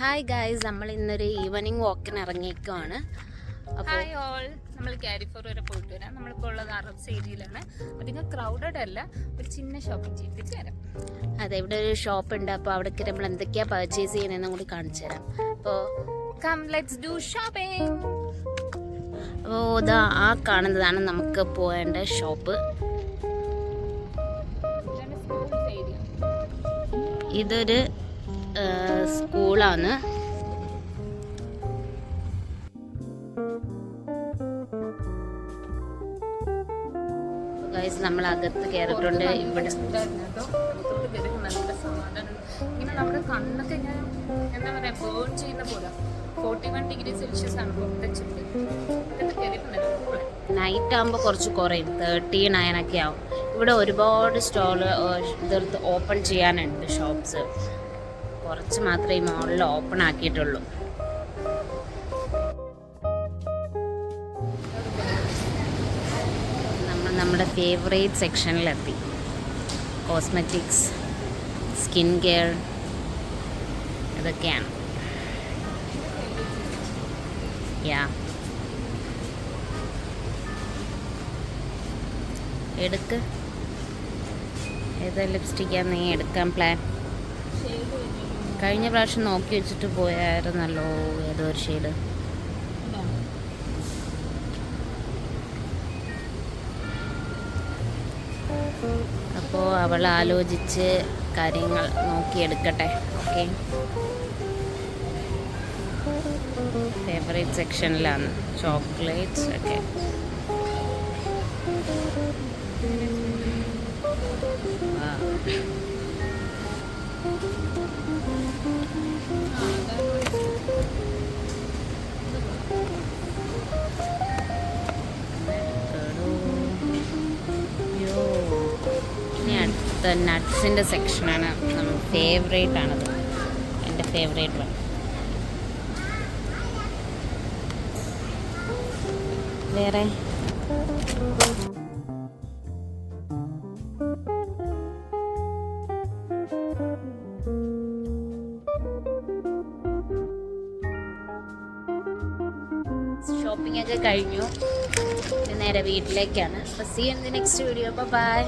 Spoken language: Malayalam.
ഹായ് ഗായ്സ്, നമ്മൾ ഇന്നൊരു ഈവനിങ് വാക്കിന് ഇറങ്ങിയേക്കുവാണ്. ഹായ് ഓൾ, നമ്മൾ കാരിഫോർ വരെ പോയിട്ട് വരാം. നമ്മളിപ്പോൾ ഉള്ളത് അറബ്സ് ഏരിയയിലാണ്. അധികം ക്രൗഡഡ് അല്ല, ഒരു ചിന്ന ഷോപ്പിംഗ് ചെയ്തിട്ട് വരാം. അതെ, ഇവിടെ ഒരു ഷോപ്പ് ഉണ്ട്. അപ്പോൾ അവിടേക്ക് നമ്മൾ എന്തൊക്കെയാ പർച്ചേസ് ചെയ്യുന്നതെന്നും കൂടി കാണിച്ചു തരാം. അപ്പോൾ കം ലെറ്റ്സ് ഡു ഷോപ്പിംഗ്. അപ്പോൾ ഇതാ ആ കാണുന്നതാണ് നമുക്ക് പോകേണ്ട ഷോപ്പ്. ഇതൊരു സ്കൂളാണ്. നമ്മൾ അകത്ത് കയറിയിട്ടുണ്ട്. ഇവിടെ നല്ല സമാധാനം. ഇങ്ങനെ നമ്മുടെ കണ്ണൊക്കെ ഇങ്ങനെ എന്താ പറയാ ബേൺ ചെയ്യുന്ന പോലെ 41 ഡിഗ്രി സെൽഷ്യസ് ആണ് പുറത്തുവെച്ചിട്ട്. നൈറ്റ് ആകുമ്പോൾ കുറച്ച് കുറയും, 39 ഒക്കെ ആവും. ഇവിടെ ഒരുപാട് സ്റ്റോൾ ഇതെടുത്ത് ഓപ്പൺ ചെയ്യാനുണ്ട്. ഷോപ്സ് കുറച്ച് മാത്രമേ ഈ മോളിൽ ഓപ്പൺ ആക്കിയിട്ടുള്ളൂ. നമ്മുടെ ഫേവറേറ്റ് സെക്ഷനിലെത്തി. കോസ്മെറ്റിക്സ്, സ്കിൻ കെയർ, ഇതൊക്കെയാണ്. എടുക്ക്, ഏതാ ലിപ്സ്റ്റിക്കാണ് നീ എടുക്കാൻ പ്ലാൻ? കഴിഞ്ഞ പ്രാവശ്യം നോക്കി വെച്ചിട്ട് പോയായിരുന്നല്ലോ ഏതോ ഒരു ഷെയ്ഡ്. അപ്പോൾ അവൾ ആലോചിച്ച് കാര്യങ്ങൾ നോക്കിയെടുക്കട്ടെ. ഓക്കെ, ഫേവറേറ്റ് സെക്ഷനിലാണ് ചോക്ലേറ്റ്സ് ഒക്കെ. നട്ട്സിൻ്റെ സെക്ഷനാണ്. നമ്മൾ ഫേവറേറ്റ് ആണത്, എൻ്റെ ഫേവറേറ്റ് വൺ. വേറെ ഷോപ്പിംഗ് ഒക്കെ കഴിഞ്ഞു. നേരെ വീട്ടിലേക്കാണ്. അപ്പോൾ see you in the next video. By.